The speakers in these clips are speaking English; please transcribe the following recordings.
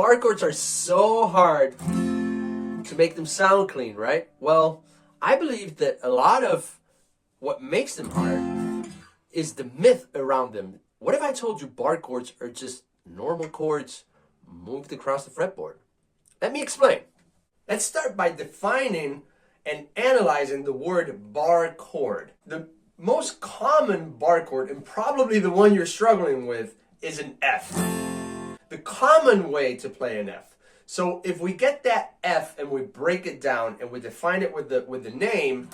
bar chords are so hard to make them sound clean, right? Well, I believe that a lot of what makes them hard is the myth around them. What if I told you bar chords are just normal chords moved across the fretboard? Let me explain. Let's start by defining and analyzing the word bar chord. The most common bar chord, and probably the one you're struggling with, is an F. The common way to play an F. So if we get that F and we break it down and we define it with the name,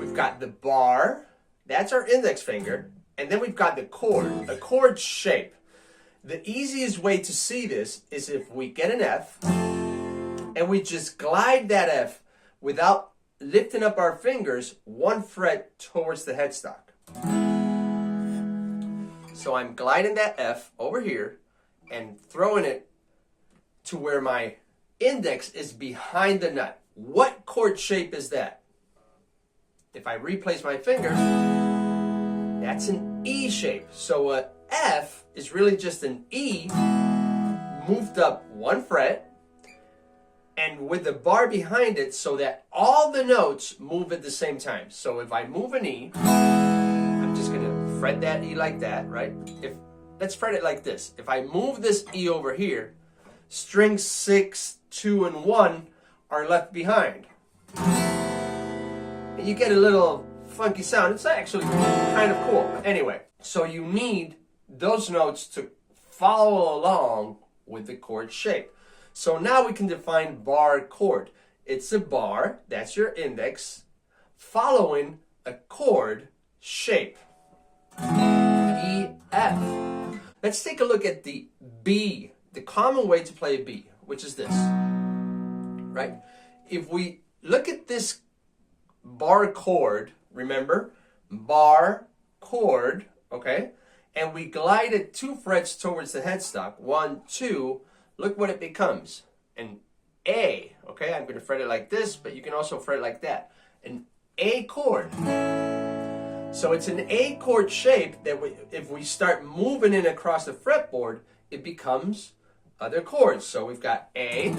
we've got the bar, that's our index finger, and then we've got the chord, a chord shape. The easiest way to see this is if we get an F and we just glide that F without lifting up our fingers one fret towards the headstock. So I'm gliding that F over here and throwing it to where my index is behind the nut. What chord shape is that? If I replace my finger, that's an E shape. So a F is really just an E moved up one fret and with the bar behind it so that all the notes move at the same time. So if I move an E, I'm just going to fret that E like that, right? Let's fret it like this. If I move this E over here, strings 6, 2, and 1 are left behind. And you get a little funky sound. It's actually kind of cool. Anyway, so you need those notes to follow along with the chord shape. So now we can define bar chord. It's a bar, that's your index, following a chord shape. E, F. Let's take a look at the B, the common way to play a B, which is this, right? If we look at this bar chord, remember, bar chord, okay? And we glide it 2 frets towards the headstock, 1, 2, look what it becomes, an A, okay? I'm going to fret it like this, but you can also fret it like that, an A chord. So it's an A chord shape that if we start moving it across the fretboard, it becomes other chords. So we've got A.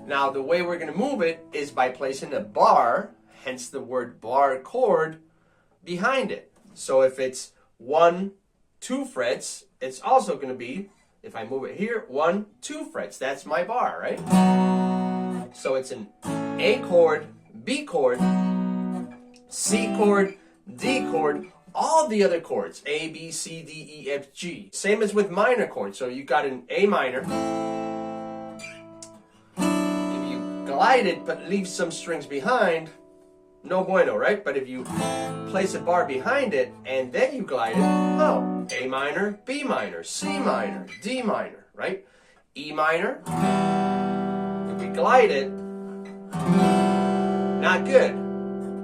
Now the way we're going to move it is by placing a bar, hence the word bar chord, behind it. So if it's 1, 2 frets, it's also going to be, if I move it here, 1, 2 frets. That's my bar, right? So it's an A chord, B chord, C chord, D chord, all the other chords, A, B, C, D, E, F, G. Same as with minor chords. So you got an A minor. If you glide it but leave some strings behind, no bueno, right? But if you place a bar behind it and then you glide it, oh, A minor, B minor, C minor, D minor, right? E minor, if we glide it, not good.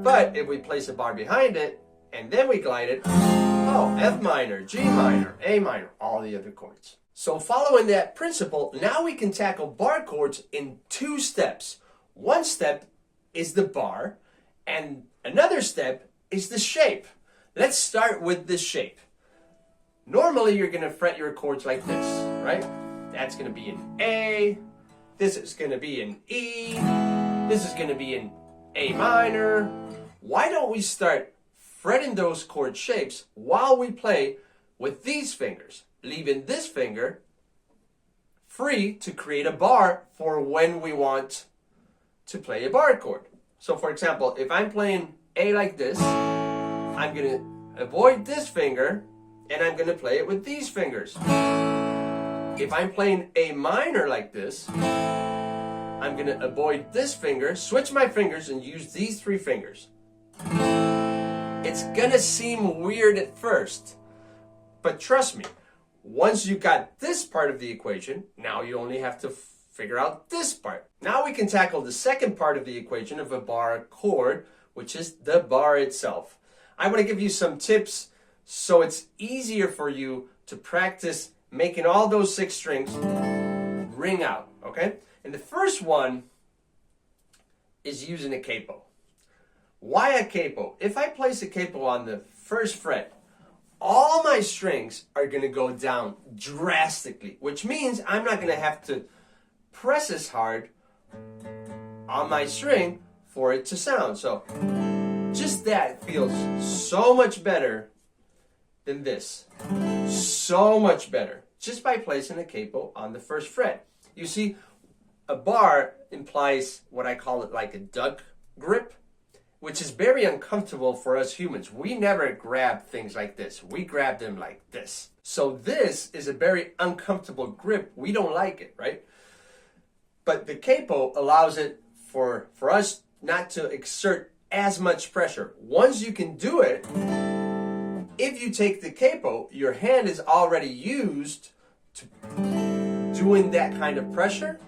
But if we place a bar behind it and then we glide it, oh, F minor, G minor, A minor, all the other chords. So following that principle, now we can tackle bar chords in 2 steps. One step is the bar, and another step is the shape. Let's start with the shape. Normally you're going to fret your chords like this, right? That's going to be an A, this is going to be an E, this is going to be an A minor. Why don't we start fretting those chord shapes while we play with these fingers, leaving this finger free to create a bar for when we want to play a bar chord. So for example, if I'm playing A like this, I'm going to avoid this finger and I'm going to play it with these fingers. If I'm playing A minor like this, I'm going to avoid this finger, switch my fingers and use these 3 fingers. It's going to seem weird at first, but trust me, once you got this part of the equation, now you only have to figure out this part. Now we can tackle the second part of the equation of a bar chord, which is the bar itself. I want to give you some tips so it's easier for you to practice making all those 6 strings ring out, okay? And the first one is using a capo. Why a capo? If I place a capo on the first fret, all my strings are going to go down drastically, which means I'm not going to have to press as hard on my string for it to sound. So just that feels so much better than this. So much better. Just by placing a capo on the first fret. You see, a bar implies what I call it like a duck grip, which is very uncomfortable for us humans. We never grab things like this. We grab them like this. So this is a very uncomfortable grip. We don't like it, right? But the capo allows it for us not to exert as much pressure. Once you can do it, if you take the capo, your hand is already used to doing that kind of pressure,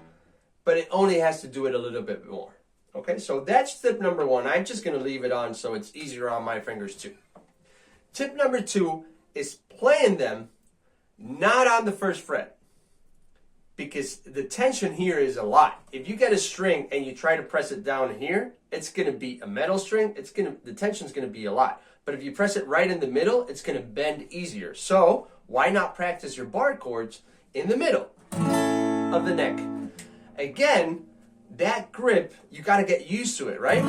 but it only has to do it a little bit more. Okay, so that's tip number one. I'm just going to leave it on so it's easier on my fingers too. Tip number two is playing them not on the first fret, because the tension here is a lot. If you get a string and you try to press it down here, it's going to be a metal string. The tension's going to be a lot. But if you press it right in the middle, it's going to bend easier. So why not practice your bar chords in the middle of the neck? Again, that grip, you got to get used to it, right?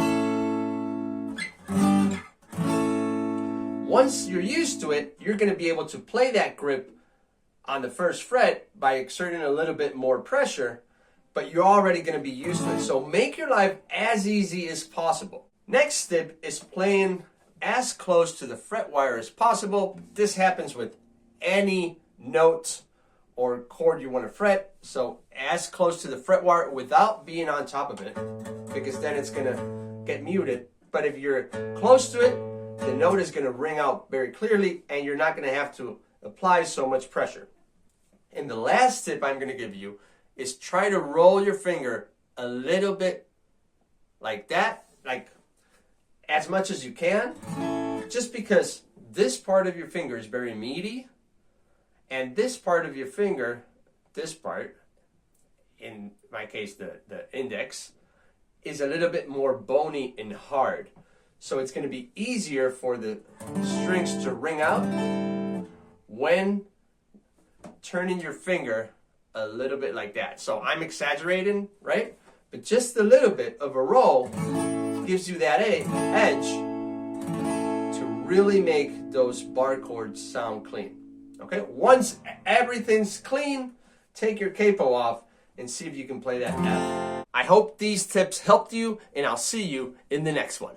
Once you're used to it, you're going to be able to play that grip on the first fret by exerting a little bit more pressure, but you're already going to be used to it. So make your life as easy as possible. Next tip is playing as close to the fret wire as possible. This happens with any note or chord you want to fret. So as close to the fret wire without being on top of it, because then it's going to get muted. But if you're close to it, the note is going to ring out very clearly and you're not going to have to apply so much pressure. And the last tip I'm going to give you is try to roll your finger a little bit like that, like as much as you can, just because this part of your finger is very meaty, and this part of your finger, this part, in my case the index, is a little bit more bony and hard. So it's going to be easier for the strings to ring out when turning your finger a little bit like that. So I'm exaggerating, right? But just a little bit of a roll gives you that edge to really make those bar chords sound clean. Okay, once everything's clean, take your capo off and see if you can play that F. I hope these tips helped you, and I'll see you in the next one.